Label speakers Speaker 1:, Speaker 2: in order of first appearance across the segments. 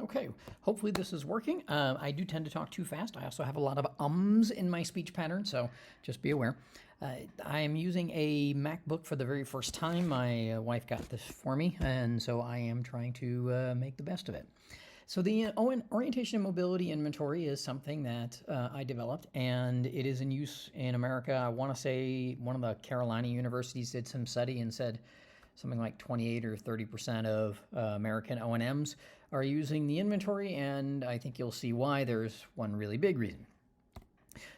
Speaker 1: Okay, hopefully this is working. I do tend to talk too fast. I also have a lot of ums in my speech pattern, so just be aware. I am using a MacBook for the very first time. My wife got this for me, and so I am trying to make the best of it. So the Orientation and Mobility Inventory is something that I developed, and it is in use in America. I want to say one of the Carolina universities did some study and said something like 28 or 30% of American O&Ms are using the inventory, and I think you'll see why. There's one really big reason.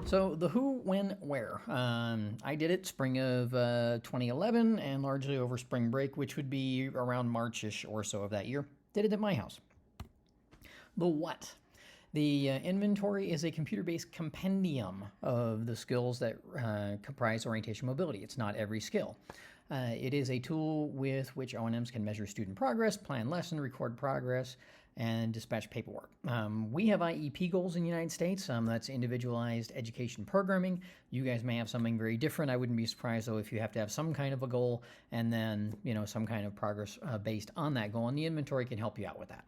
Speaker 1: So the who, when, where. I did it spring of 2011 and largely over spring break, which would be around March-ish or so of that year. Did it at my house. The what. The inventory is a computer-based compendium of the skills that comprise orientation mobility. It's not every skill. It is a tool with which O&Ms can measure student progress, plan lesson, record progress, and dispatch paperwork. We have IEP goals in the United States. That's individualized education programming. You guys may have something very different. I wouldn't be surprised, though, if you have to have some kind of a goal and then, some kind of progress based on that goal, and the inventory can help you out with that.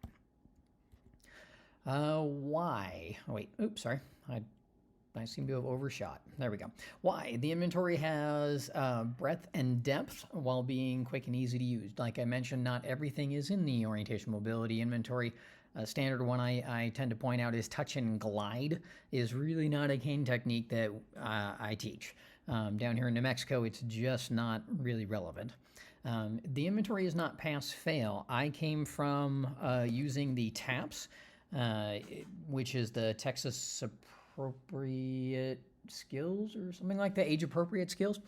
Speaker 1: Why? Oh, wait, oops, sorry. I seem to have overshot. There we go. Why? The inventory has breadth and depth while being quick and easy to use. Like I mentioned, not everything is in the orientation mobility inventory. A standard one I tend to point out is touch and glide is really not a cane technique that I teach. Down here in New Mexico, it's just not really relevant. The inventory is not pass-fail. I came from using the TAPS, which is the Texas appropriate skills or something like that, age appropriate skills.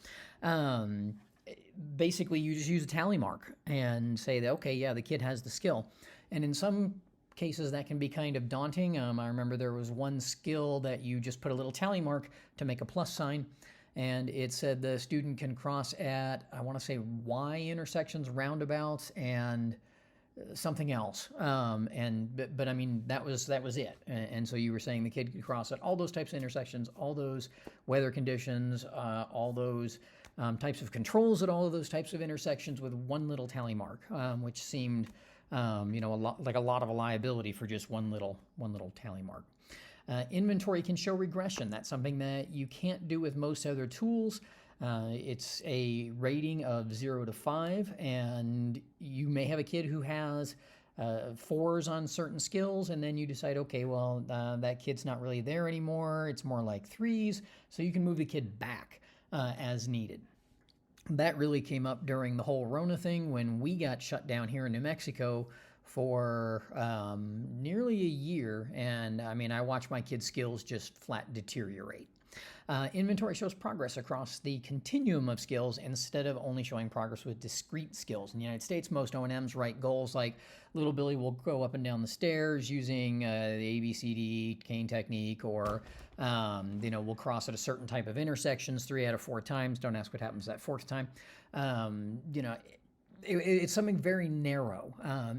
Speaker 1: Basically, you just use a tally mark and say that, okay, yeah, the kid has the skill. And in some cases, that can be kind of daunting. I remember there was one skill that you just put a little tally mark to make a plus sign. And it said the student can cross at, I want to say, Y intersections, roundabouts, and something else. But I mean, that was it. And so you were saying the kid could cross at all those types of intersections, all those weather conditions, all those types of controls at all of those types of intersections with one little tally mark, which seemed, a lot of a liability for just one little tally mark. Inventory can show regression. That's something that you can't do with most other tools. It's a rating of 0 to 5, and you may have a kid who has 4s on certain skills, and then you decide, okay, well, that kid's not really there anymore. It's more like 3s, so you can move the kid back as needed. That really came up during the whole Rona thing when we got shut down here in New Mexico for nearly a year, and I mean, I watched my kids' skills just flat deteriorate. Inventory shows progress across the continuum of skills instead of only showing progress with discrete skills. In the United States, most O&Ms write goals like little Billy will go up and down the stairs using the ABCD cane technique, or we'll cross at a certain type of intersections 3 out of 4 times. Don't ask what happens that 4th time. It's something very narrow.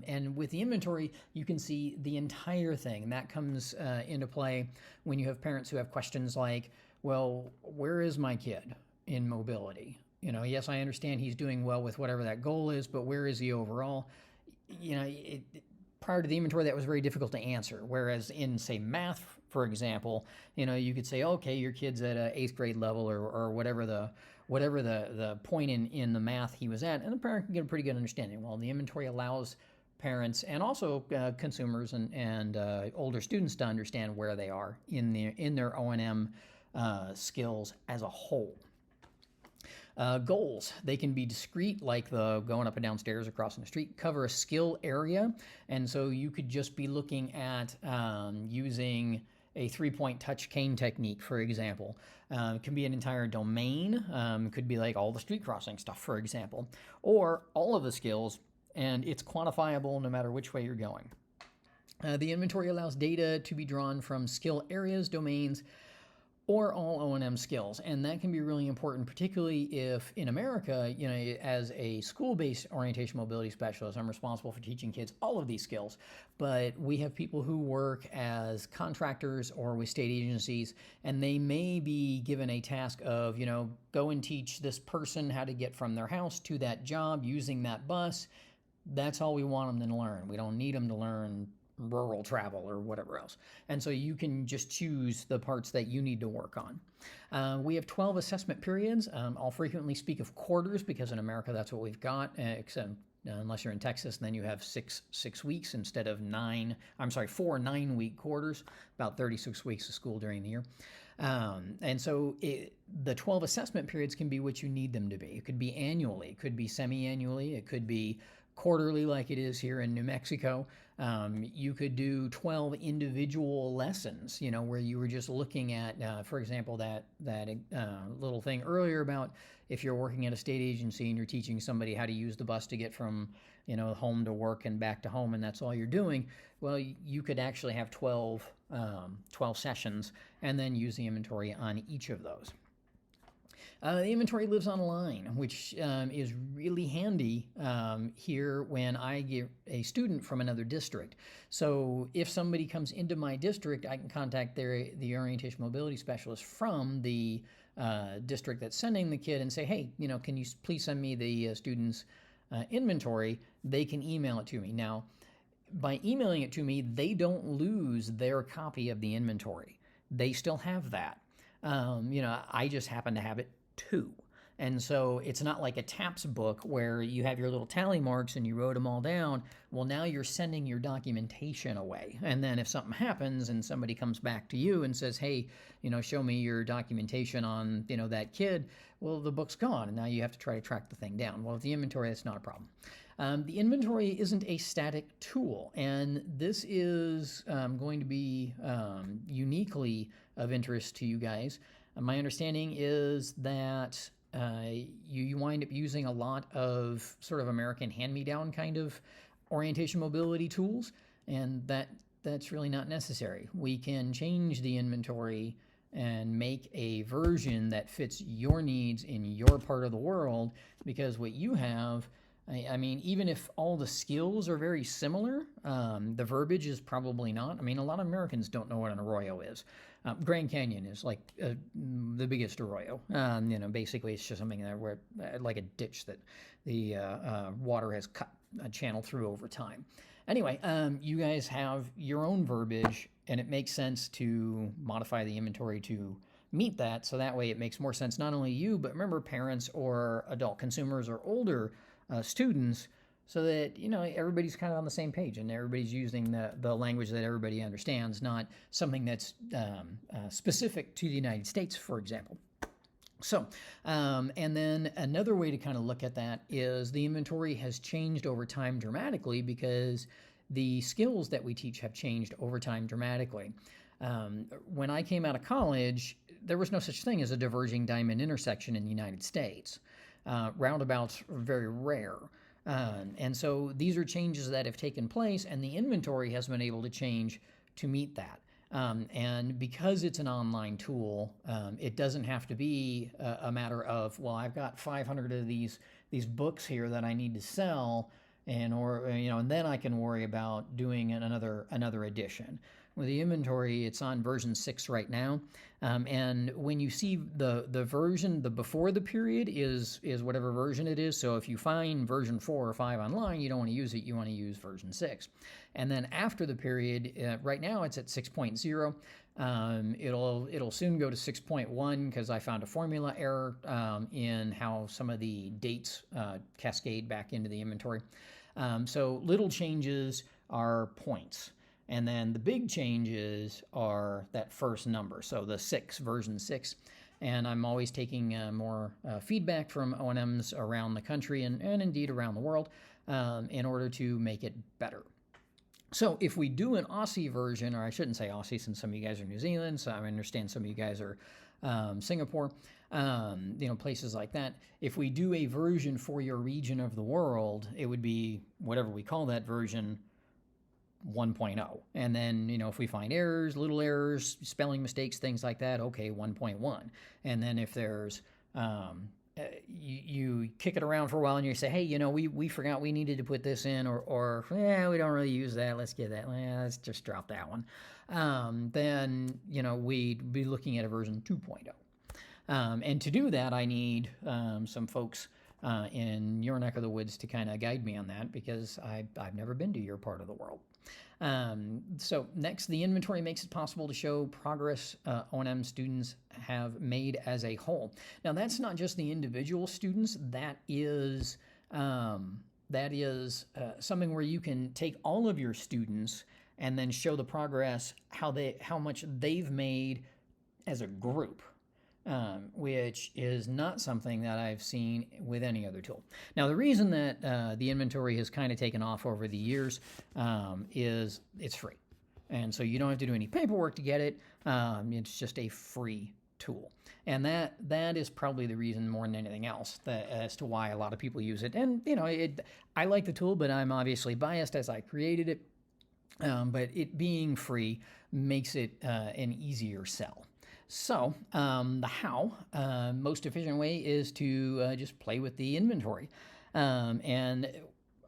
Speaker 1: And with the inventory, you can see the entire thing. And that comes into play when you have parents who have questions like, well, where is my kid in mobility? Yes, I understand he's doing well with whatever that goal is, but where is he overall? Prior to the inventory, that was very difficult to answer. Whereas in, say, math, for example, you could say, okay, your kid's at an 8th grade level or whatever the point in the math he was at, and the parent can get a pretty good understanding. Well, the inventory allows parents and also consumers and older students to understand where they are in their O&M skills as a whole. Goals. They can be discrete, like the going up and down stairs or crossing the street, cover a skill area. And so you could just be looking at using a 3-point touch cane technique, for example. It can be an entire domain. It could be like all the street crossing stuff, for example, or all of the skills, and it's quantifiable no matter which way you're going. The inventory allows data to be drawn from skill areas, domains, or all O&M skills. And that can be really important, particularly if in America, as a school-based orientation mobility specialist, I'm responsible for teaching kids all of these skills. But we have people who work as contractors or with state agencies, and they may be given a task of, go and teach this person how to get from their house to that job using that bus. That's all we want them to learn. We don't need them to learn rural travel or whatever else. And so you can just choose the parts that you need to work on. We have 12 assessment periods. I'll frequently speak of quarters because in America that's what we've got, except unless you're in Texas, then you have six weeks instead of 4 9-week quarters, about 36 weeks of school during the year. And so the 12 assessment periods can be what you need them to be. It could be annually, it could be semi-annually, it could be quarterly like it is here in New Mexico. You could do 12 individual lessons, where you were just looking at, for example, that little thing earlier about if you're working at a state agency and you're teaching somebody how to use the bus to get from, home to work and back to home, and that's all you're doing. Well, you could actually have 12 sessions and then use the inventory on each of those. The inventory lives online, which is really handy here when I get a student from another district. So if somebody comes into my district, I can contact the orientation mobility specialist from the district that's sending the kid and say, hey, can you please send me the student's inventory? They can email it to me. Now, by emailing it to me, they don't lose their copy of the inventory. They still have that. I just happen to have it too. And so it's not like a TAPS book where you have your little tally marks and you wrote them all down. Well, now you're sending your documentation away. And then if something happens and somebody comes back to you and says, hey, show me your documentation on, that kid, well, the book's gone. And now you have to try to track the thing down. Well, with the inventory, that's not a problem. The inventory isn't a static tool, and this is going to be uniquely of interest to you guys. My understanding is that you wind up using a lot of sort of American hand-me-down kind of orientation mobility tools, and that's really not necessary. We can change the inventory and make a version that fits your needs in your part of the world, because what you have, I mean, even if all the skills are very similar, the verbiage is probably not. I mean, a lot of Americans don't know what an arroyo is. Grand Canyon is like the biggest arroyo. Basically it's just something that like a ditch that the water has cut a channel through over time. Anyway, you guys have your own verbiage, and it makes sense to modify the inventory to meet that. So that way it makes more sense, not only you, but remember parents or adult consumers or older students, so that everybody's kind of on the same page and everybody's using the language that everybody understands, not something that's specific to the United States, for example. So, and then another way to kind of look at that is the inventory has changed over time dramatically because the skills that we teach have changed over time dramatically. When I came out of college, there was no such thing as a diverging diamond intersection in the United States. Roundabouts are very rare. And so these are changes that have taken place, and the inventory has been able to change to meet that. And because it's an online tool, it doesn't have to be a matter of, well, I've got 500 of these books here that I need to sell, and then I can worry about doing another edition. With the inventory, it's on version 6 right now, and when you see the version, the before the period is whatever version it is. So if you find version 4 or 5 online, you don't want to use it, you want to use version 6. And then after the period, right now it's at 6.0. It'll soon go to 6.1 because I found a formula error in how some of the dates cascade back into the inventory. So little changes are points. And then the big changes are that first number, so the 6, version 6. And I'm always taking more feedback from O&Ms around the country and indeed around the world in order to make it better. So if we do an Aussie version, or I shouldn't say Aussie since some of you guys are New Zealand, so I understand some of you guys are Singapore, places like that. If we do a version for your region of the world, it would be whatever we call that version, 1.0. And then, if we find errors, little errors, spelling mistakes, things like that, okay, 1.1. And then if there's, you kick it around for a while and you say, hey, we forgot we needed to put this in, or we don't really use that, let's get that, let's just drop that one. Then, we'd be looking at a version 2.0. And to do that, I need some folks in your neck of the woods to kind of guide me on that, because I've never been to your part of the world. So next, the inventory makes it possible to show progress O&M students have made as a whole. Now, that's not just the individual students. That is something where you can take all of your students and then show the progress, how much they've made as a group. Which is not something that I've seen with any other tool. Now, the reason that the inventory has kind of taken off over the years is it's free. And so you don't have to do any paperwork to get it. It's just a free tool. And that is probably the reason more than anything else as to why a lot of people use it. And, I like the tool, but I'm obviously biased as I created it. But it being free makes it an easier sell. So the how, most efficient way is to just play with the inventory. And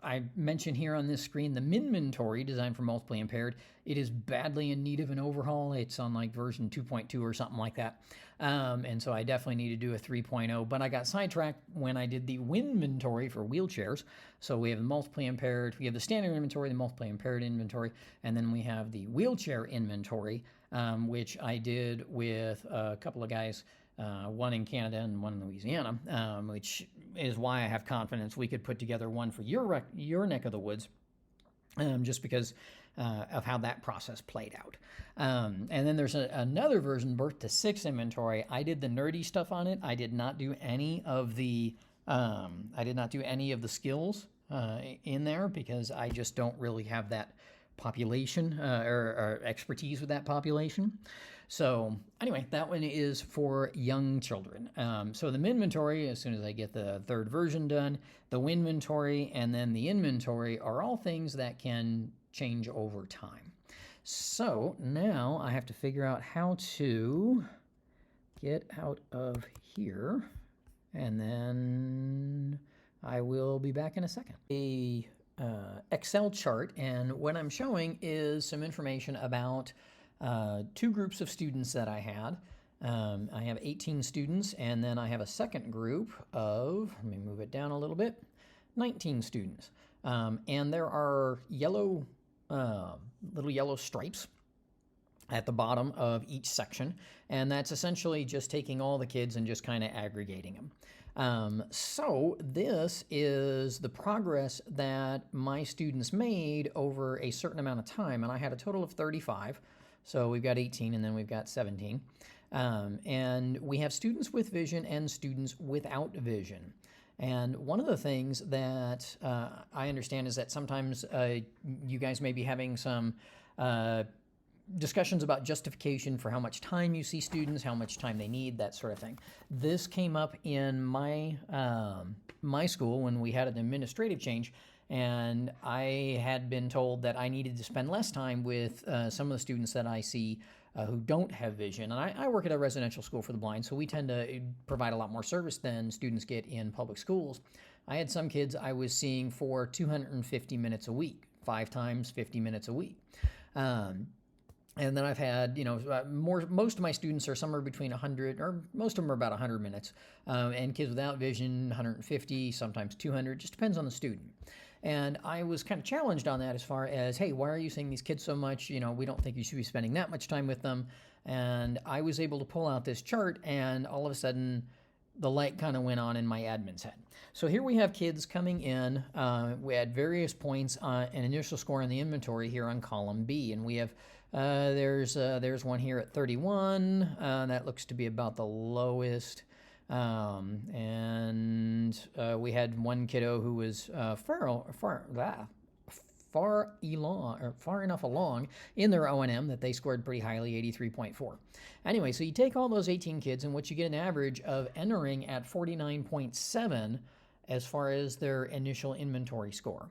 Speaker 1: I mentioned here on this screen the Minventory, designed for multiply impaired. It is badly in need of an overhaul. It's on like version 2.2 or something like that. And so I definitely need to do a 3.0, but I got sidetracked when I did the Winventory for wheelchairs. So we have the multiply impaired, we have the standard inventory, the multiply impaired inventory, and then we have the wheelchair inventory, which I did with a couple of guys, one in Canada and one in Louisiana, which is why I have confidence we could put together one for your neck of the woods, just because of how that process played out. And then there's another version, Birth to 6 inventory. I did the nerdy stuff on it. I did not do any of the skills in there because I just don't really have that population or expertise with that population. So anyway, that one is for young children. So the Minventory, as soon as I get the third version done, the Winventory, and then the inventory are all things that can change over time. So now I have to figure out how to get out of here, and then I will be back in a second. A Excel chart, and what I'm showing is some information about two groups of students that I had. I have 18 students, and then I have a second group of, let me move it down a little bit, 19 students. And there are little yellow stripes at the bottom of each section, and that's essentially just taking all the kids and just kind of aggregating them. So this is the progress that my students made over a certain amount of time, and I had a total of 35. So we've got 18 and then we've got 17. And we have students with vision and students without vision. And one of the things that I understand is that sometimes you guys may be having some discussions about justification for how much time you see students, how much time they need, that sort of thing. This came up in my school when we had an administrative change, and I had been told that I needed to spend less time with some of the students that I see who don't have vision. And I work at a residential school for the blind, so we tend to provide a lot more service than students get in public schools. I had some kids I was seeing for 250 minutes a week, 5 times 50 minutes a week. And then I've had, most of my students are somewhere between 100, or most of them are about 100 minutes. And kids without vision, 150, sometimes 200, just depends on the student. And I was kind of challenged on that as far as, hey, why are you seeing these kids so much? We don't think you should be spending that much time with them. And I was able to pull out this chart, and all of a sudden, the light kind of went on in my admin's head. So here we have kids coming in. We had various points on an initial score in the inventory here on column B, and we have there's one here at 31. That looks to be about the lowest. And we had one kiddo who was far enough along in their O&M that they scored pretty highly, 83.4. Anyway, so you take all those 18 kids, and what you get an average of entering at 49.7 as far as their initial inventory score.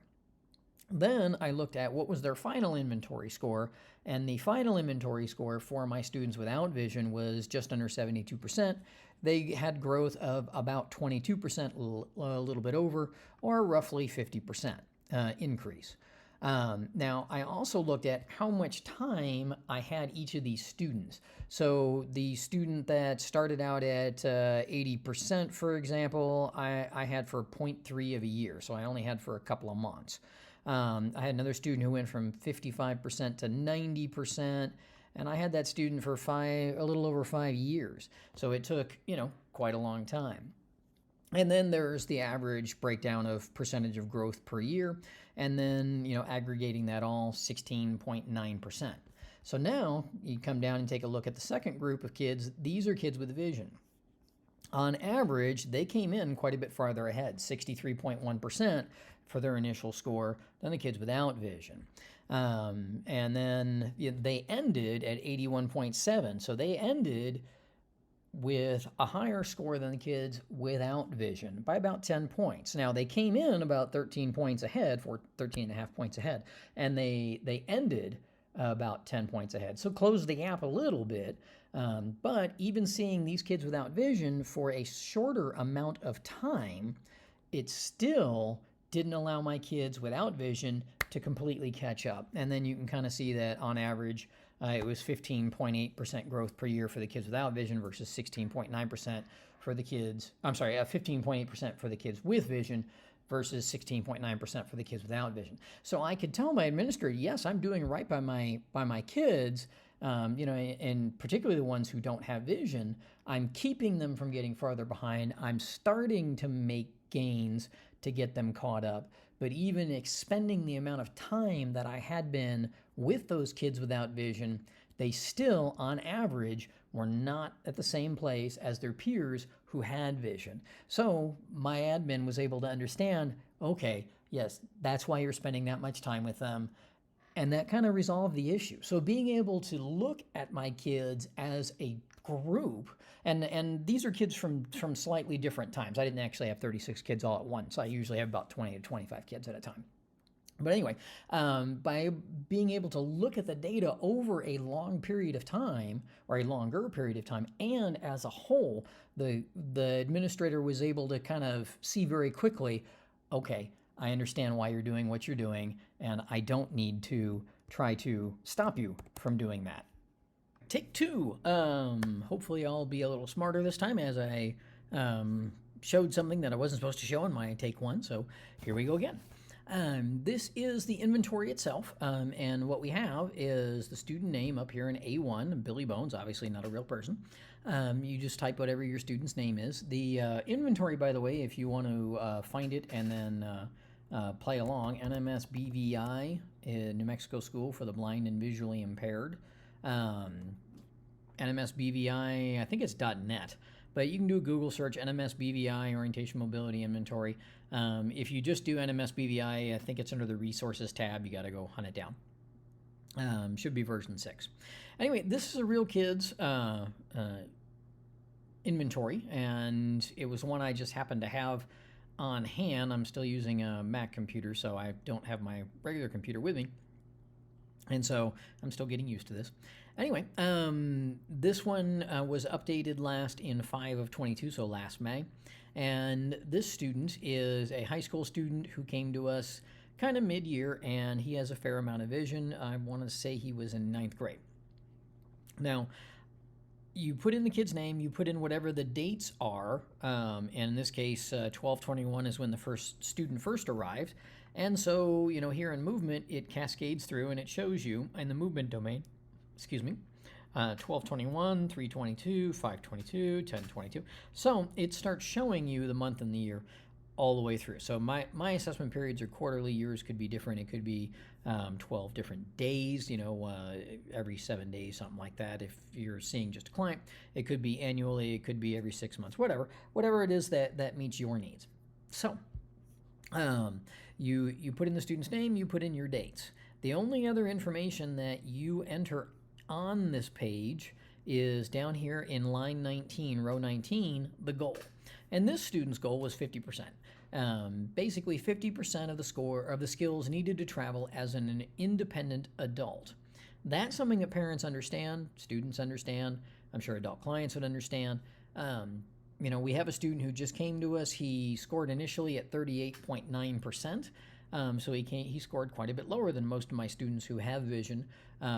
Speaker 1: Then I looked at what was their final inventory score, and the final inventory score for my students without vision was just under 72%. They had growth of about 22%, a little bit over, or roughly 50% increase. Now, I also looked at how much time I had each of these students. So the student that started out at 80%, for example, I had for 0.3 of a year, so I only had for a couple of months. I had another student who went from 55% to 90%, and I had that student for a little over 5 years. So it took, quite a long time. And then there's the average breakdown of percentage of growth per year, and then, aggregating that all 16.9%. So now you come down and take a look at the second group of kids. These are kids with vision. On average, they came in quite a bit farther ahead, 63.1% for their initial score than the kids without vision. And then they ended at 81.7. So they ended with a higher score than the kids without vision by about 10 points. Now, they came in about 13 points ahead, 13 and a half points ahead, and they ended about 10 points ahead. So closed the gap a little bit. But even seeing these kids without vision for a shorter amount of time, it still didn't allow my kids without vision to completely catch up. And then you can kind of see that on average, it was 15.8% growth per year for the kids without vision versus 16.9% for the kids. 15.8% for the kids with vision versus 16.9% for the kids without vision. So I could tell my administrator, yes, I'm doing right by my kids, and particularly the ones who don't have vision. I'm keeping them from getting farther behind. I'm starting to make gains to get them caught up. But even expending the amount of time that I had been with those kids without vision, they still, on average, were not at the same place as their peers who had vision. So my admin was able to understand, okay, yes, that's why you're spending that much time with them. And that kind of resolved the issue. So being able to look at my kids as a group, and these are kids from slightly different times. I didn't actually have 36 kids all at once. I usually have about 20 to 25 kids at a time. But anyway, by being able to look at the data over a long period of time, or a longer period of time, and as a whole, the administrator was able to kind of see very quickly, okay, I understand why you're doing what you're doing, and I don't need to try to stop you from doing that. Take two. Hopefully I'll be a little smarter this time, as I showed something that I wasn't supposed to show in my take one, so here we go again. This is the inventory itself, and what we have is the student name up here in A1, Billy Bones, obviously not a real person. You just type whatever your student's name is. The inventory, by the way, if you want to find it and then play along, NMS BVI, New Mexico School for the Blind and Visually Impaired. NMS BVI, I think it's .net. But you can do a Google search, NMS BVI, Orientation Mobility Inventory. If you just do NMS BVI, I think it's under the Resources tab. You got to go hunt it down. Should be version 6. Anyway, this is a real kid's inventory, and it was one I just happened to have on hand. I'm still using a Mac computer, so I don't have my regular computer with me. And so I'm still getting used to this. Anyway, this one was updated last in 5 of 22, so last May. And this student is a high school student who came to us kind of mid-year, and he has a fair amount of vision. I want to say he was in 9th grade. Now, you put in the kid's name, you put in whatever the dates are, and in this case, 12/21 is when the student first arrived. And so, here in movement, it cascades through and it shows you in the movement domain, 12/21, 3/22, 5/22, 10/22. So it starts showing you the month and the year all the way through. So my assessment periods are quarterly. Yours could be different. It could be 12 different days, every 7 days, something like that. If you're seeing just a client, it could be annually, it could be every 6 months, whatever it is that meets your needs. So you put in the student's name, you put in your dates. The only other information that you enter on this page is down here in line 19, row 19, the goal. And this student's goal was 50%. Basically 50% of the score of the skills needed to travel as an independent adult. That's something that parents understand, students understand, I'm sure adult clients would understand. We have a student who just came to us. He scored initially at 38.9%. So he scored quite a bit lower than most of my students who have vision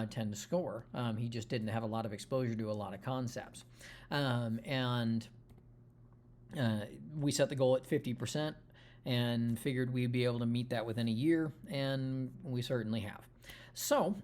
Speaker 1: tend to score. He just didn't have a lot of exposure to a lot of concepts. And we set the goal at 50%. and figured we'd be able to meet that within a year, and we certainly have. So,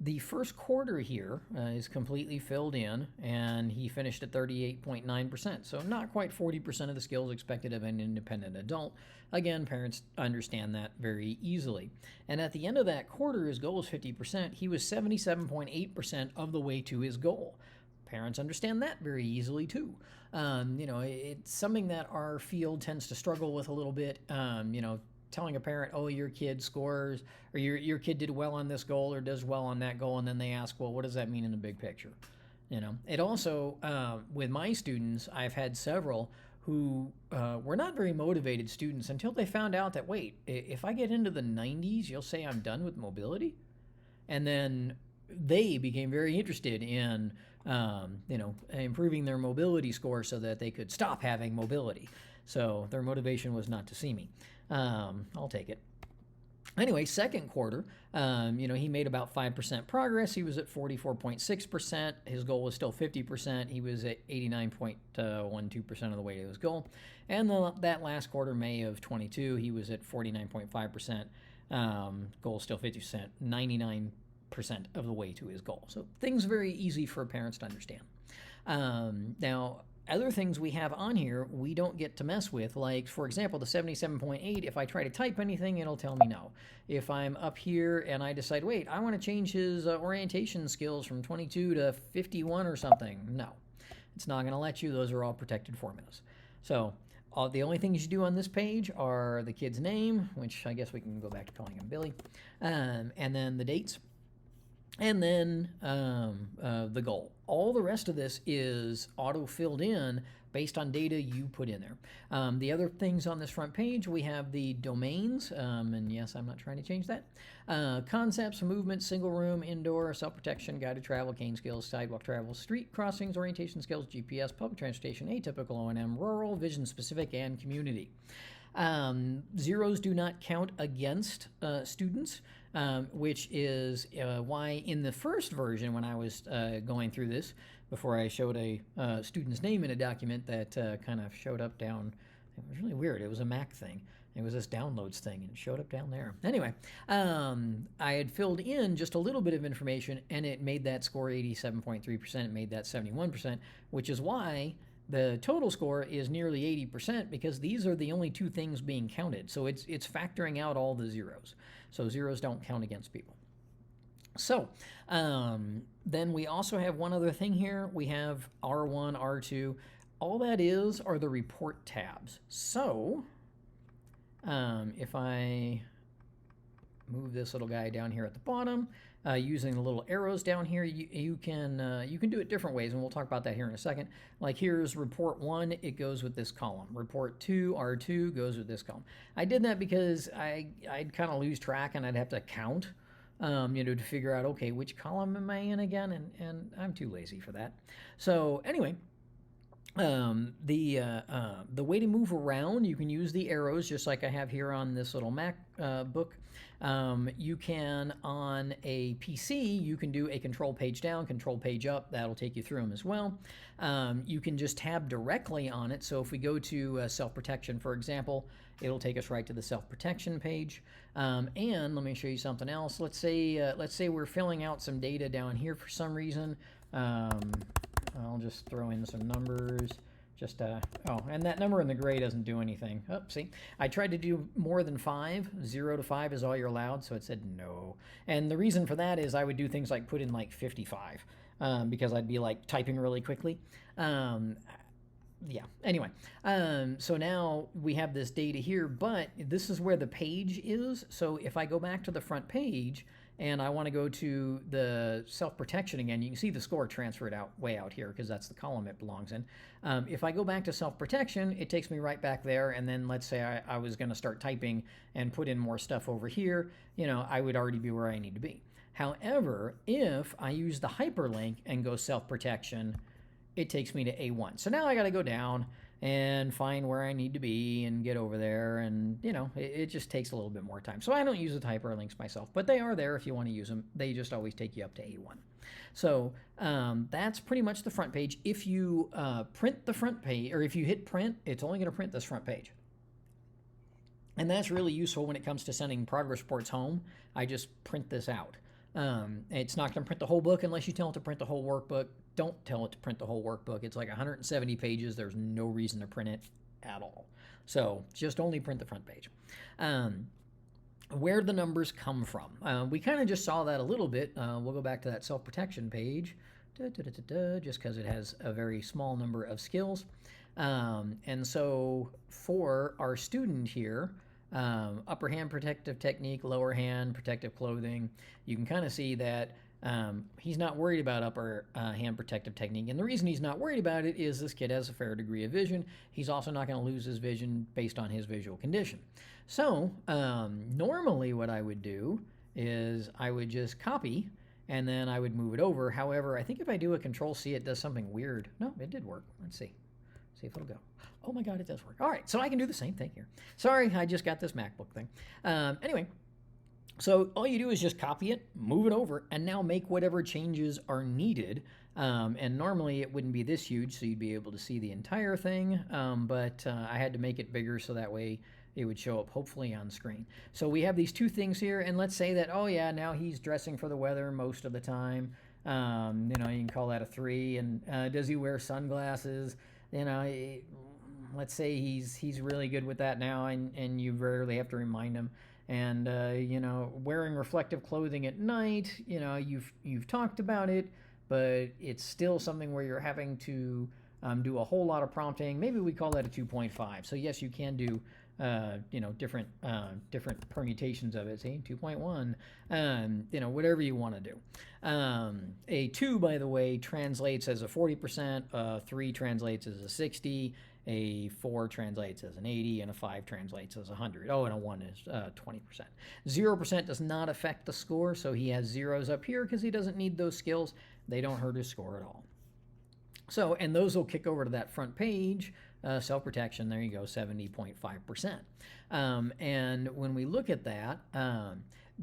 Speaker 1: the first quarter here is completely filled in, and he finished at 38.9%. So, not quite 40% of the skills expected of an independent adult. Again, parents understand that very easily. And at the end of that quarter, his goal is 50%. He was 77.8% of the way to his goal. Parents understand that very easily too. It's something that our field tends to struggle with a little bit. Telling a parent, oh, your kid scores, or your kid did well on this goal or does well on that goal, and then they ask, well, what does that mean in the big picture? It also, with my students, I've had several who were not very motivated students until they found out that, wait, if I get into the 90s, you'll say I'm done with mobility? And then they became very interested in, improving their mobility score so that they could stop having mobility. So their motivation was not to see me. I'll take it. Anyway, second quarter, he made about 5% progress. He was at 44.6%. His goal was still 50%. He was at 89.12% of the way to his goal. And that last quarter, May of 22, he was at 49.5%. Goal still 50%, 99% of the way to his goal. So things very easy for parents to understand. Now, other things we have on here we don't get to mess with, like, for example, the 77.8, if I try to type anything, it'll tell me no. If I'm up here and I decide, wait, I want to change his orientation skills from 22 to 51 or something, no. It's not going to let you. Those are all protected formulas. So the only things you do on this page are the kid's name, which I guess we can go back to calling him Billy, and then the dates, and then the goal. All the rest of this is auto-filled in based on data you put in there. The other things on this front page, we have the domains, and yes, I'm not trying to change that. Concepts, movement, single room, indoor, self-protection, guided travel, cane skills, sidewalk travel, street crossings, orientation skills, GPS, public transportation, atypical O&M, rural, vision specific, and community. Zeros do not count against students, which is why in the first version, when I was going through this, before I showed a student's name in a document that kind of showed up down, it was really weird. It was a Mac thing. It was this downloads thing, and it showed up down there. Anyway, I had filled in just a little bit of information, and it made that score 87.3%. It made that 71%, which is why the total score is nearly 80%, because these are the only two things being counted. So it's factoring out all the zeros. So zeros don't count against people. So then we also have one other thing here. We have R1, R2. All that are the report tabs. So if I move this little guy down here at the bottom, using the little arrows down here, you can do it different ways, and we'll talk about that here in a second. Like here's report 1, it goes with this column. Report 2, R2, goes with this column. I did that because I'd kind of lose track, and I'd have to count, to figure out, okay, which column am I in again, and I'm too lazy for that. So anyway, the way to move around, you can use the arrows just like I have here on this little Mac book. You can, on a PC, you can do a control page down, control page up. That'll take you through them as well. You can just tab directly on it. So if we go to self-protection, for example, it'll take us right to the self-protection page. And let me show you something else. Let's say we're filling out some data down here for some reason. I'll just throw in some numbers. And that number in the gray doesn't do anything. Oh, see, I tried to do more than 5. 0 to 5 is all you're allowed, so it said no. And the reason for that is I would do things like put in like 55, because I'd be like typing really quickly. Yeah, anyway, so now we have this data here, but this is where the page is. So if I go back to the front page, and I want to go to the self-protection again, you can see the score transferred way out here, because that's the column it belongs in. If I go back to self-protection, it takes me right back there, and then let's say I was going to start typing and put in more stuff over here, I would already be where I need to be. However, if I use the hyperlink and go self-protection, it takes me to A1. So now I got to go down and find where I need to be and get over there, and it just takes a little bit more time. So I don't use the hyperlinks myself, but they are there if you want to use them. They just always take you up to A1. So that's pretty much the front page. If you print the front page, or if you hit print, it's only going to print this front page. And that's really useful when it comes to sending progress reports home. I just print this out. It's not going to print the whole book unless you tell it to print the whole workbook. Don't tell it to print the whole workbook. It's like 170 pages. There's no reason to print it at all. So just only print the front page. Where the numbers come from. We kind of just saw that a little bit. We'll go back to that self-protection page, just because it has a very small number of skills. And so for our student here, upper hand protective technique, lower hand protective clothing, you can kind of see that he's not worried about upper hand protective technique. And the reason he's not worried about it is this kid has a fair degree of vision. He's also not going to lose his vision based on his visual condition. So normally what I would do is I would just copy and then I would move it over. However, I think if I do a Control-C, it does something weird. No, it did work. Let's see. See if it'll go. Oh my God, it does work. All right, so I can do the same thing here. Sorry, I just got this MacBook thing. Anyway, so all you do is just copy it, move it over, and now make whatever changes are needed. And normally it wouldn't be this huge, so you'd be able to see the entire thing, but I had to make it bigger so that way it would show up hopefully on screen. So we have these two things here, and let's say that, oh yeah, now he's dressing for the weather most of the time. You can call that a 3. And does he wear sunglasses? Let's say he's really good with that now, and you rarely have to remind him. And wearing reflective clothing at night, you've talked about it, but it's still something where you're having to do a whole lot of prompting. Maybe we call that a 2.5. So yes, you can do different permutations of it. See, 2.1, whatever you want to do. A 2, by the way, translates as a 40%, a 3 translates as a 60, a 4 translates as an 80, and a 5 translates as 100. Oh, and a 1 is 20%. 0% does not affect the score, so he has zeros up here because he doesn't need those skills. They don't hurt his score at all. So, and those will kick over to that front page, self-protection, there you go, 70.5%. And when we look at that,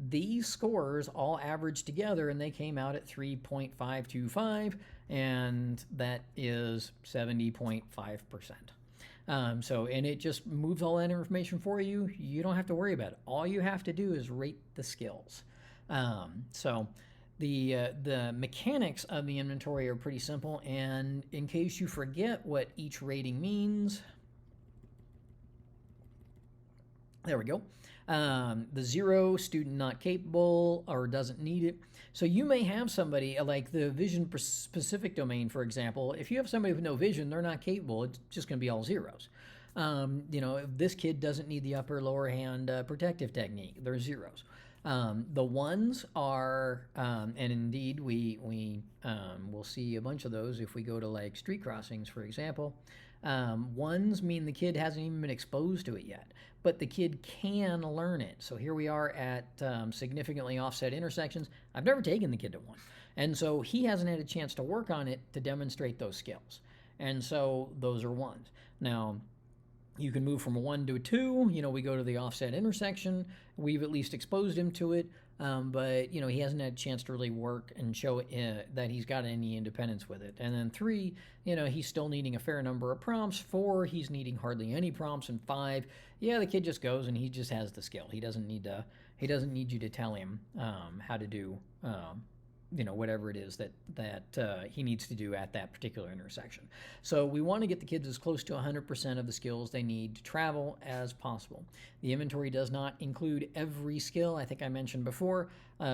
Speaker 1: these scores all average together and they came out at 3.525, and that is 70.5%. And it just moves all that information for you. You don't have to worry about it. All you have to do is rate the skills. The mechanics of the inventory are pretty simple, and in case you forget what each rating means, there we go. The 0, student not capable or doesn't need it. So you may have somebody like the vision specific domain, for example. If you have somebody with no vision, they're not capable. It's just going to be all zeros. If this kid doesn't need the upper lower hand protective technique, they're zeros. The ones are, and indeed we will see a bunch of those if we go to like street crossings, for example. Ones mean the kid hasn't even been exposed to it yet, but the kid can learn it. So here we are at significantly offset intersections. I've never taken the kid to one, and so he hasn't had a chance to work on it to demonstrate those skills. And so those are ones. Now, you can move from a 1 to a 2. We go to the offset intersection. We've at least exposed him to it, but he hasn't had a chance to really work and show that he's got any independence with it. And then 3, he's still needing a fair number of prompts. 4, he's needing hardly any prompts. And 5, the kid just goes and he just has the skill. He doesn't need you to tell him how to do whatever it is that he needs to do at that particular intersection. So we want to get the kids as close to 100% of the skills they need to travel as possible. The inventory does not include every skill. I think I mentioned before,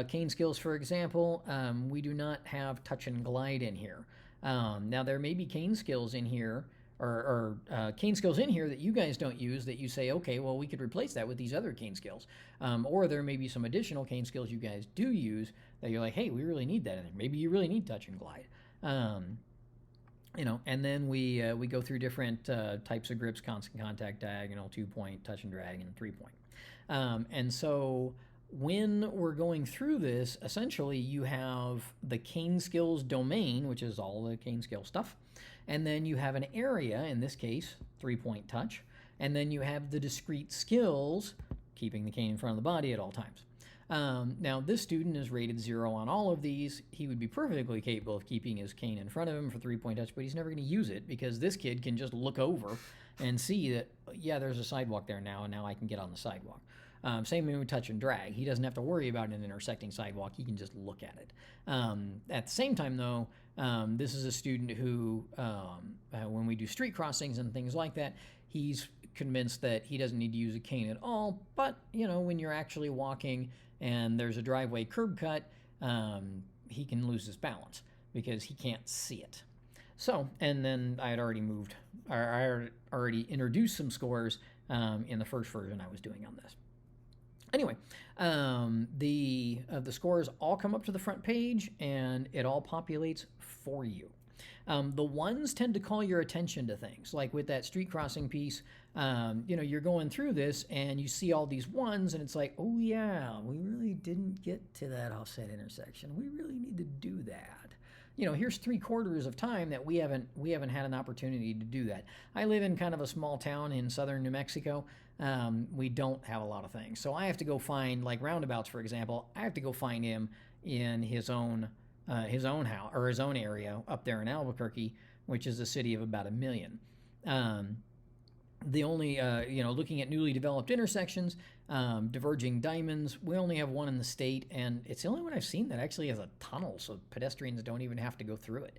Speaker 1: cane skills, for example, we do not have touch and glide in here. Now there may be cane skills in here or cane skills in here that you guys don't use that you say, okay, well, we could replace that with these other cane skills. Or there may be some additional cane skills you guys do use that you're like, hey, we really need that in there. Maybe you really need touch and glide. And then we go through different types of grips: constant contact, diagonal, 2-point, touch and drag, and 3-point. And so when we're going through this, essentially you have the cane skills domain, which is all the cane skill stuff. And then you have an area, in this case, 3-point touch. And then you have the discrete skills, keeping the cane in front of the body at all times. Now, this student is rated 0 on all of these. He would be perfectly capable of keeping his cane in front of him for 3-point touch, but he's never going to use it because this kid can just look over and see that, yeah, there's a sidewalk there now, and now I can get on the sidewalk. Same thing with touch and drag. He doesn't have to worry about an intersecting sidewalk. He can just look at it. At the same time, though, this is a student who, when we do street crossings and things like that, he's convinced that he doesn't need to use a cane at all. But, when you're actually walking and there's a driveway curb cut, he can lose his balance because he can't see it. So, and then I had already introduced some scores in the first version I was doing on this. Anyway, the scores all come up to the front page, and it all populates for you. The ones tend to call your attention to things, like with that street crossing piece. You're going through this, and you see all these ones, and it's like, oh yeah, we really didn't get to that offset intersection. We really need to do that. Here's 3/4 of time that we haven't had an opportunity to do that. I live in kind of a small town in southern New Mexico. We don't have a lot of things, so I have to go find, like roundabouts, for example. I have to go find him in his own house or his own area up there in Albuquerque, which is a city of about 1 million. The only, looking at newly developed intersections, diverging diamonds, we only have one in the state, and it's the only one I've seen that actually has a tunnel, so pedestrians don't even have to go through it.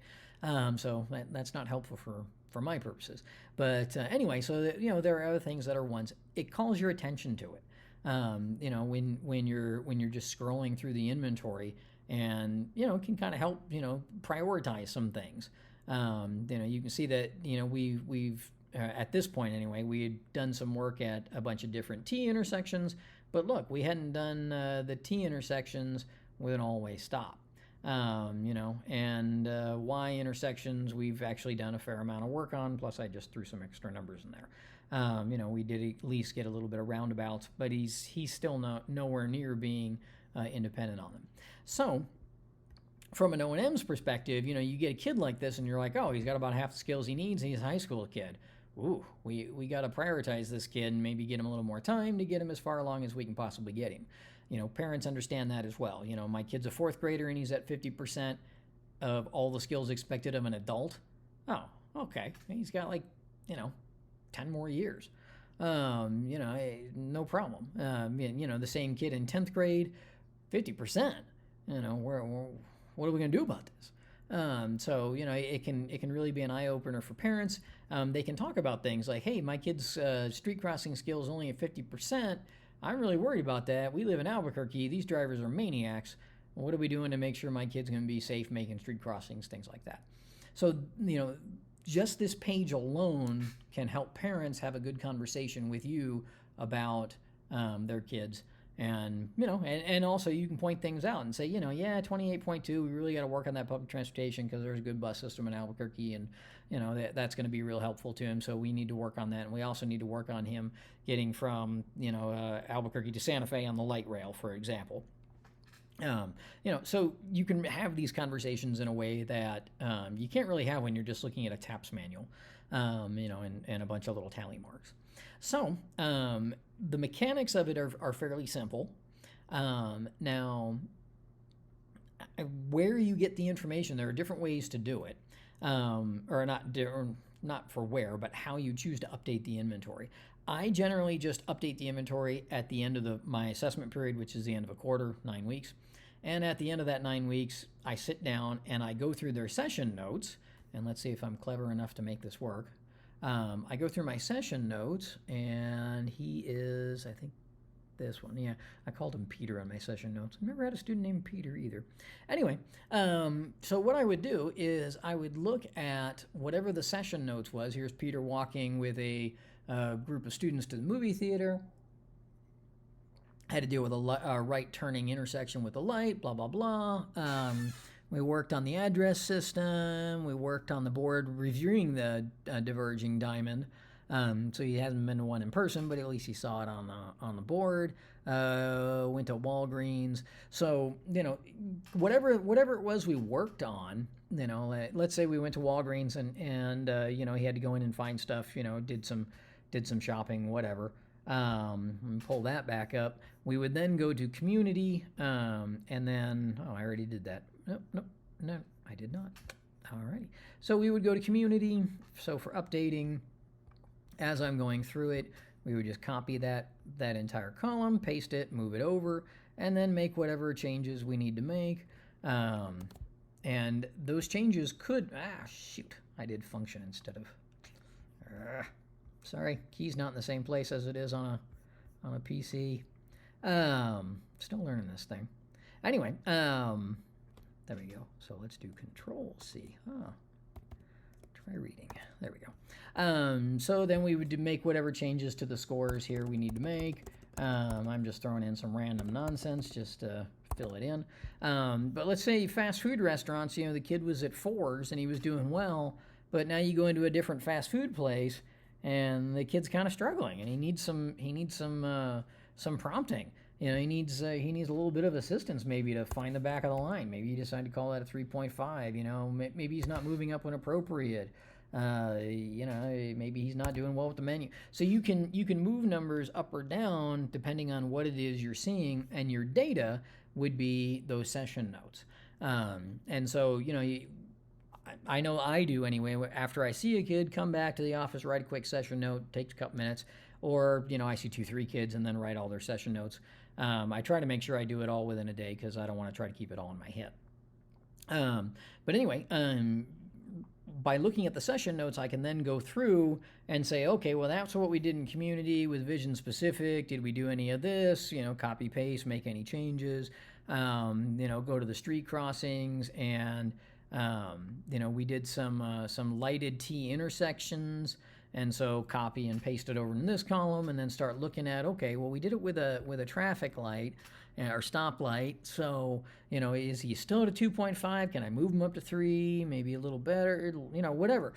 Speaker 1: So that's not helpful for my purposes. But anyway, so there are other things that are ones. It calls your attention to it. When you're just scrolling through the inventory, and it can kind of help prioritize some things. You can see that we've at this point anyway, we had done some work at a bunch of different T intersections, but look, we hadn't done the T intersections with an all-way stop. And Y intersections we've actually done a fair amount of work on, plus I just threw some extra numbers in there. We did at least get a little bit of roundabouts, but he's still nowhere near being independent on them. So from an O&M's perspective, you get a kid like this and you're like, oh, he's got about half the skills he needs, and he's a high school kid. Ooh, we got to prioritize this kid and maybe get him a little more time to get him as far along as we can possibly get him. Parents understand that as well. My kid's a 4th grader and he's at 50% of all the skills expected of an adult. Oh, okay. He's got 10 more years. No problem. The same kid in 10th grade, 50%. What are we going to do about this? It can really be an eye-opener for parents. They can talk about things like, hey, my kid's street crossing skills only at 50%. I'm really worried about that. We live in Albuquerque. These drivers are maniacs. What are we doing to make sure my kid's going to be safe making street crossings, things like that? So, just this page alone can help parents have a good conversation with you about their kids. And, and also you can point things out and say, 28.2, we really got to work on that public transportation because there's a good bus system in Albuquerque, and, that's going to be real helpful to him. So we need to work on that. And we also need to work on him getting from, Albuquerque to Santa Fe on the light rail, for example. So you can have these conversations in a way that you can't really have when you're just looking at a TAPS manual, and a bunch of little tally marks. So the mechanics of it are fairly simple. Now, where you get the information, there are different ways to do it, or not for where, but how you choose to update the inventory. I generally just update the inventory at the end of my assessment period, which is the end of a quarter, 9 weeks. And at the end of that 9 weeks, I sit down and I go through their session notes. And let's see if I'm clever enough to make this work. I go through my session notes, and he is, I think, this one. Yeah, I called him Peter on my session notes. I never had a student named Peter either. Anyway, so what I would do is I would look at whatever the session notes was. Here's Peter walking with a group of students to the movie theater. Had to deal with a right turning intersection with the light, blah, blah, blah. We worked on the address system. We worked on the board reviewing the diverging diamond. So he hasn't been to one in person, but at least he saw it on the board. Went to Walgreens. So, whatever it was we worked on, let's say we went to Walgreens and he had to go in and find stuff, did some shopping, whatever. Let me pull that back up. We would then go to community, and then, I already did that. No, I did not. Alrighty. So we would go to community. So for updating, as I'm going through it, we would just copy that entire column, paste it, move it over, and then make whatever changes we need to make. And those changes could, I did function instead of, sorry, key's not in the same place as it is on a PC. Still learning this thing. Anyway, there we go. So let's do Control-C. Try reading. There we go. So then we would make whatever changes to the scores here we need to make. I'm just throwing in some random nonsense just to fill it in. But let's say fast food restaurants, the kid was at 4s and he was doing well, but now you go into a different fast food place and the kid's kind of struggling and he needs some prompting. He needs a little bit of assistance maybe to find the back of the line. Maybe you decide to call that a 3.5. Maybe he's not moving up when appropriate. Maybe he's not doing well with the menu. So you can move numbers up or down depending on what it is you're seeing, and your data would be those session notes. And so I know I do anyway. After I see a kid, come back to the office, write a quick session note, takes a couple minutes, or I see 2-3 kids and then write all their session notes. I try to make sure I do it all within a day because I don't want to try to keep it all in my head. But anyway, by looking at the session notes, I can then go through and say, okay, well, that's what we did in community with vision specific. Did we do any of this? Copy, paste, make any changes, go to the street crossings and, we did some lighted T intersections. And so copy and paste it over in this column and then start looking at, okay, well, we did it with a traffic light or stoplight. So, is he still at a 2.5? Can I move him up to 3? Maybe a little better, whatever.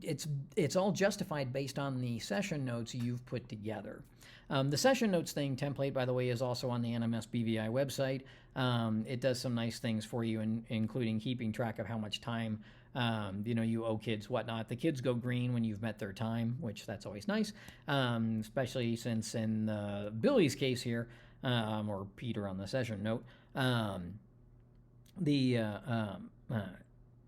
Speaker 1: It's all justified based on the session notes you've put together. The session notes thing template, by the way, is also on the NMS BVI website. It does some nice things for you, including keeping track of how much time you owe kids, whatnot. The kids go green when you've met their time, which that's always nice, especially since in Billy's case here, or Peter on the session note,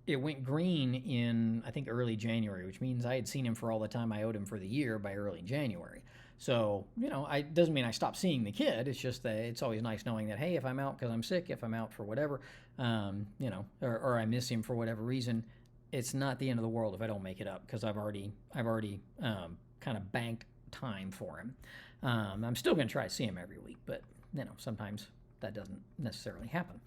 Speaker 1: it went green in, I think, early January, which means I had seen him for all the time I owed him for the year by early January. So, it doesn't mean I stopped seeing the kid. It's just that it's always nice knowing that, hey, if I'm out because I'm sick, if I'm out for whatever, or I miss him for whatever reason, it's not the end of the world if I don't make it up because I've already kind of banked time for him. I'm still going to try to see him every week, but, sometimes that doesn't necessarily happen,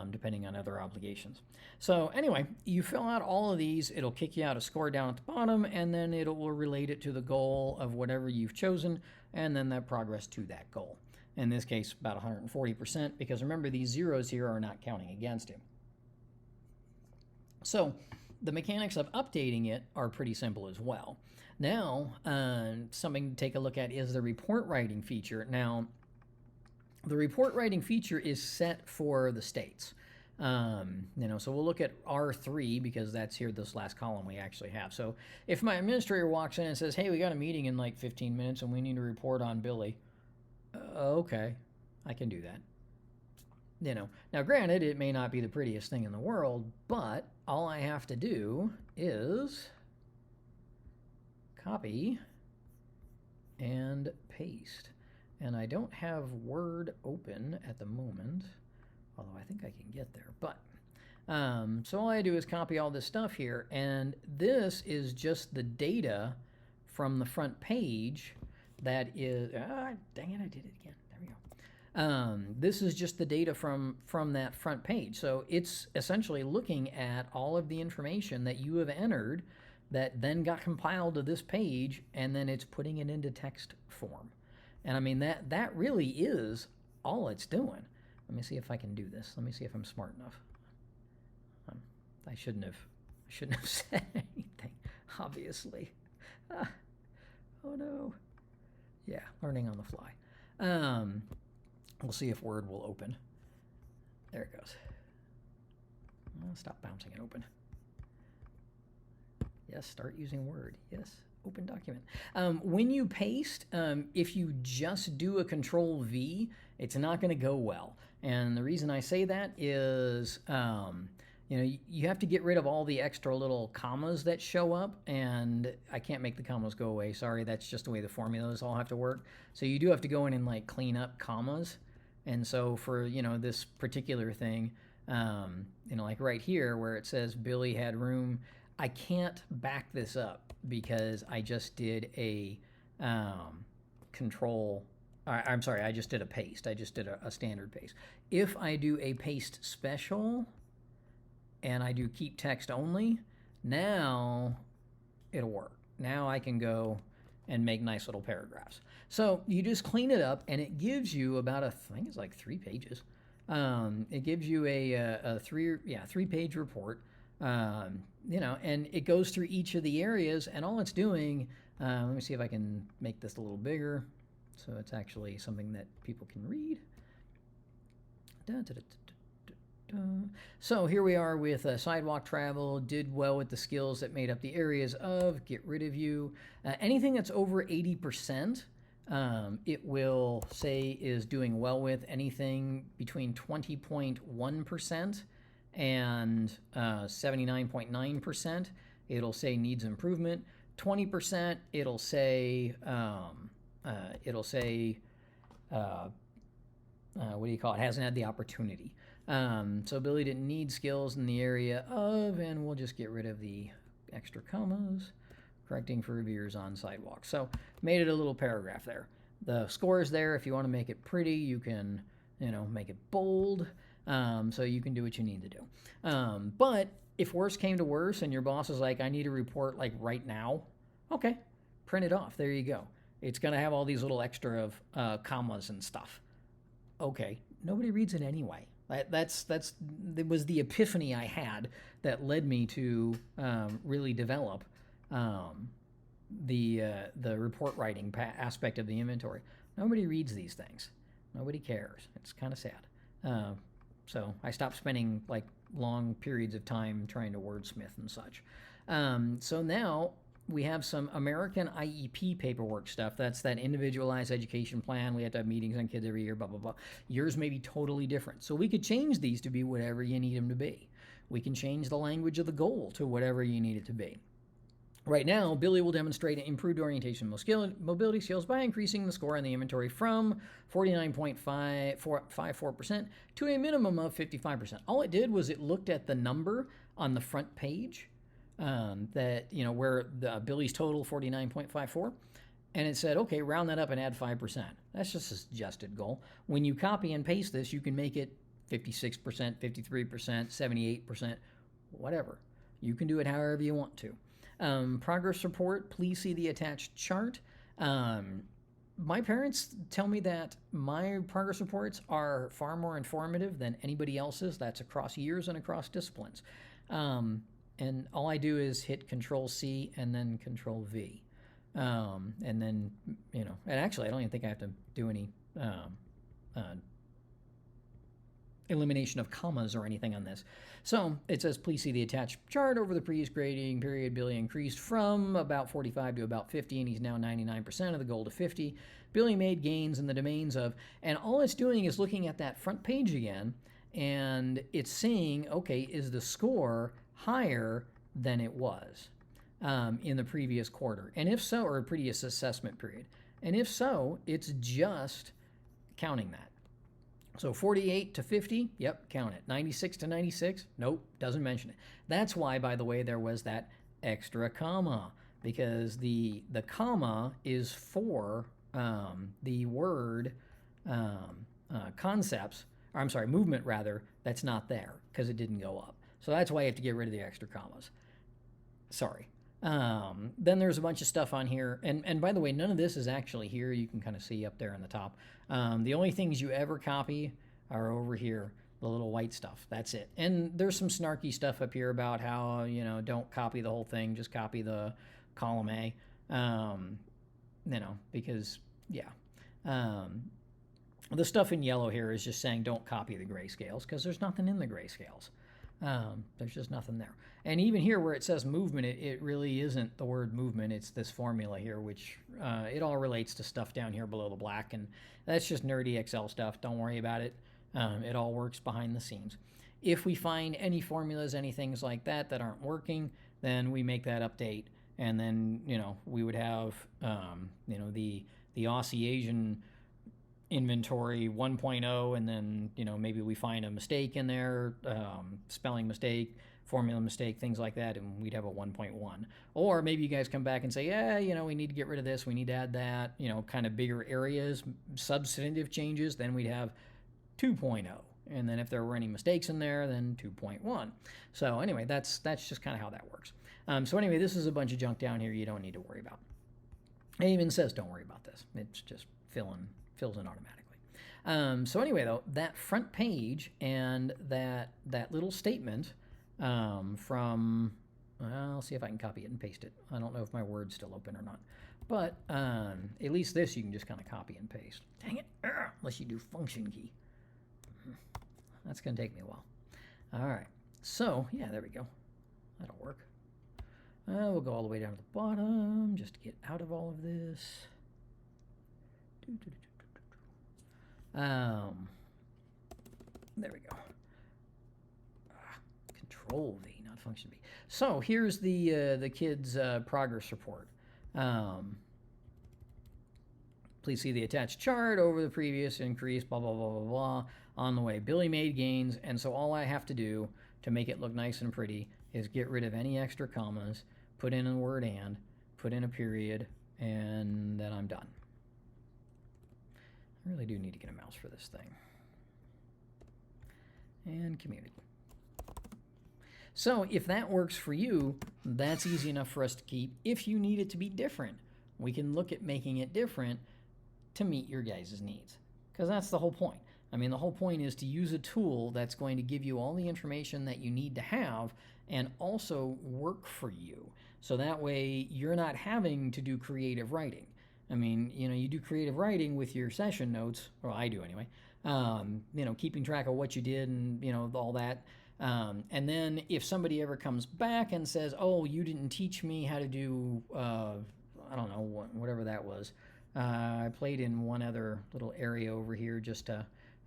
Speaker 1: depending on other obligations. So anyway, you fill out all of these, it'll kick you out a score down at the bottom, and then it will relate it to the goal of whatever you've chosen, and then that progress to that goal. In this case, about 140%, because remember, these zeros here are not counting against him. So the mechanics of updating it are pretty simple as well. Now, something to take a look at is the report writing feature. Now, the report writing feature is set for the states. So we'll look at R3 because that's here, this last column we actually have. So if my administrator walks in and says, hey, we got a meeting in like 15 minutes and we need to report on Billy. Okay, I can do that. Now granted, it may not be the prettiest thing in the world, but all I have to do is copy and paste. And I don't have Word open at the moment, although I think I can get there. But so all I do is copy all this stuff here, and this is just the data from the front page that is, dang it, I did it again. There we go. This is just the data from that front page. So it's essentially looking at all of the information that you have entered that then got compiled to this page, and then it's putting it into text form. And I mean, that really is all it's doing. Let me see if I can do this. Let me see if I'm smart enough. I shouldn't have said anything, obviously. Oh no. Yeah, learning on the fly. We'll see if Word will open. There it goes. Stop bouncing it open. Yes, start using Word. Yes. Open document. When you paste, if you just do a Control V, it's not going to go well. And the reason I say that is, you have to get rid of all the extra little commas that show up, and I can't make the commas go away. Sorry, that's just the way the formulas all have to work. So you do have to go in and like clean up commas. And so for, this particular thing, like right here where it says Billy had room, I can't back this up because I just did a control. I'm sorry, I just did a paste. I just did a standard paste. If I do a paste special and I do keep text only, now it'll work. Now I can go and make nice little paragraphs. So you just clean it up, and it gives you about I think it's like 3 pages. It gives you a 3-page report. And it goes through each of the areas, and all it's doing, let me see if I can make this a little bigger so it's actually something that people can read. So here we are with sidewalk travel, did well with the skills that made up the areas of, get rid of you. Anything that's over 80%, it will say is doing well with. Anything between 20.1% and 79.9%, it'll say needs improvement. 20%, it'll say what do you call it? Hasn't had the opportunity. So Billy didn't need skills in the area of, and we'll just get rid of the extra commas, correcting for reviewers on sidewalks. So made it a little paragraph there. The score is there. If you want to make it pretty, you can, make it bold. So you can do what you need to do. But if worse came to worse and your boss is like, I need a report like right now, okay, print it off. There you go. It's going to have all these little extra of commas and stuff. Okay, nobody reads it anyway. That was the epiphany I had that led me to really develop the report writing aspect of the inventory. Nobody reads these things. Nobody cares. It's kind of sad. So I stopped spending like long periods of time trying to wordsmith and such. So now we have some American IEP paperwork stuff. That's that individualized education plan. We have to have meetings on kids every year, blah, blah, blah. Yours may be totally different. So we could change these to be whatever you need them to be. We can change the language of the goal to whatever you need it to be. Right now, Billy will demonstrate improved orientation mobility skills by increasing the score on the inventory from 49.54% to a minimum of 55%. All it did was it looked at the number on the front page, where Billy's total 49.54, and it said, okay, round that up and add 5%. That's just a suggested goal. When you copy and paste this, you can make it 56%, 53%, 78%, whatever. You can do it however you want to. Progress report, please see the attached chart. My parents tell me that my progress reports are far more informative than anybody else's. That's across years and across disciplines. And all I do is hit Control C and then Control V. And then, and actually I don't even think I have to do any elimination of commas or anything on this. So it says, please see the attached chart. Over the previous grading period, Billy increased from about 45 to about 50, and he's now 99% of the goal to 50. Billy made gains in the domains of, and all it's doing is looking at that front page again, and it's saying, okay, is the score higher than it was in the previous quarter? And if so, or a previous assessment period. And if so, it's just counting that. So 48 to 50, yep, count it. 96 to 96, nope, doesn't mention it. That's why, by the way, there was that extra comma, because the comma is for the word movement rather, that's not there because it didn't go up. So that's why you have to get rid of the extra commas. Sorry. Then there's a bunch of stuff on here. And by the way, none of this is actually here. You can kind of see up there on the top. The only things you ever copy are over here, the little white stuff. That's it. And there's some snarky stuff up here about how, don't copy the whole thing. Just copy the column A. Because, yeah. The stuff in yellow here is just saying don't copy the grayscales because there's nothing in the grayscales. There's just nothing there. And even here where it says movement, it really isn't the word movement. It's this formula here, which it all relates to stuff down here below the black. And that's just nerdy Excel stuff. Don't worry about it. It all works behind the scenes. If we find any formulas, any things like that that aren't working, then we make that update. And then, we would have, the Aussie Asian inventory 1.0, and then maybe we find a mistake in there, spelling mistake, formula mistake, things like that, and we'd have a 1.1. Or maybe you guys come back and say, yeah, we need to get rid of this, we need to add that, kind of bigger areas, substantive changes, then we'd have 2.0. And then if there were any mistakes in there, then 2.1. So anyway, that's just kind of how that works. So anyway, this is a bunch of junk down here you don't need to worry about. It even says don't worry about this. It's just fills in automatically. So anyway, though, that front page and that little statement from, I'll see if I can copy it and paste it. I don't know if my Word's still open or not. But at least this you can just kind of copy and paste. Dang it, unless you do function key. That's going to take me a while. All right. So, yeah, there we go. That'll work. We'll go all the way down to the bottom just to get out of all of this. There we go. Control V, not function V. So, here's the kids' progress report. Please see the attached chart over the previous increase, blah, blah, blah, blah, blah. On the way, Billy made gains, and so all I have to do to make it look nice and pretty is get rid of any extra commas, put in a word and, put in a period, and then I'm done. I really do need to get a mouse for this thing. And community. So if that works for you, that's easy enough for us to keep. If you need it to be different, we can look at making it different to meet your guys' needs, because that's the whole point. I mean, the whole point is to use a tool that's going to give you all the information that you need to have and also work for you. So that way you're not having to do creative writing. I mean, you do creative writing with your session notes, or I do anyway, keeping track of what you did and, all that. And then if somebody ever comes back and says, oh, you didn't teach me how to do, I don't know, whatever that was. I played in one other little area over here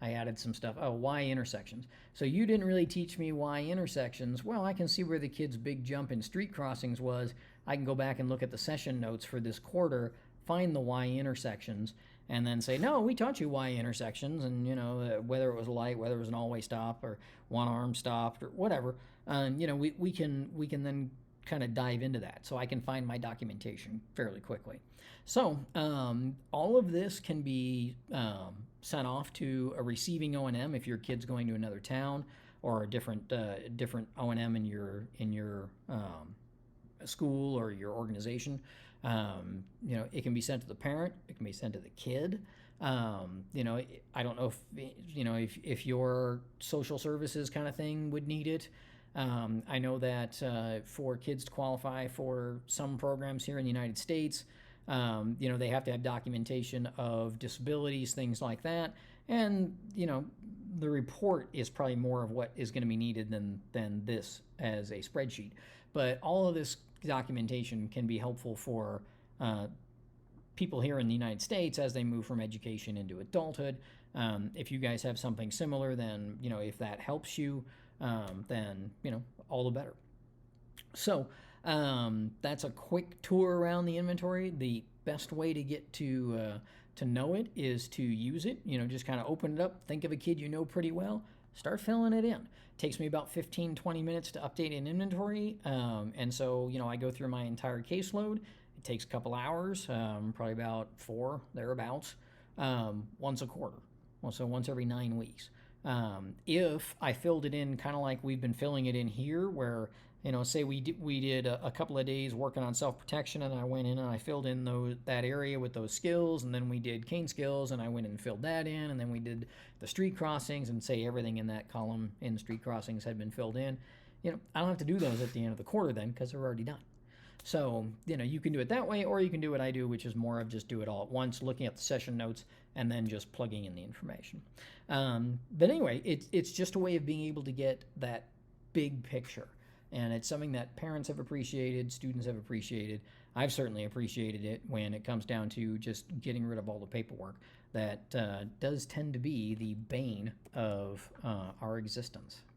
Speaker 1: I added some stuff. Oh, Y intersections. So you didn't really teach me Y intersections. Well, I can see where the kid's big jump in street crossings was. I can go back and look at the session notes for this quarter, find the Y intersections, and then say, no, we taught you Y intersections, and, whether it was a light, whether it was an all-way stop, or one arm stopped, or whatever. We can then kind of dive into that. So I can find my documentation fairly quickly. So all of this can be sent off to a receiving O&M if your kid's going to another town, or a different O&M in your school or your organization. It can be sent to the parent. It can be sent to the kid. I don't know if your social services kind of thing would need it. I know that for kids to qualify for some programs here in the United States, they have to have documentation of disabilities, things like that. And, the report is probably more of what is going to be needed than this as a spreadsheet. But all of this documentation can be helpful for people here in the United States as they move from education into adulthood. If you guys have something similar, then, if that helps you, then, all the better. So that's a quick tour around the inventory. The best way to get to know it is to use it. Just kind of open it up, think of a kid you know pretty well, start filling it in. It takes me about 15-20 minutes to update an inventory, and so I go through my entire caseload. It takes a couple hours, probably about 4 thereabouts, once a quarter. So once every 9 weeks. If I filled it in kind of like we've been filling it in here, where say we did a couple of days working on self-protection, and I went in and I filled in that area with those skills, and then we did cane skills, and I went and filled that in, and then we did the street crossings, and say everything in that column in street crossings had been filled in. I don't have to do those at the end of the quarter then, because they're already done. So, you can do it that way, or you can do what I do, which is more of just do it all at once, looking at the session notes, and then just plugging in the information. But anyway, it's just a way of being able to get that big picture. And it's something that parents have appreciated, students have appreciated. I've certainly appreciated it when it comes down to just getting rid of all the paperwork that does tend to be the bane of our existence.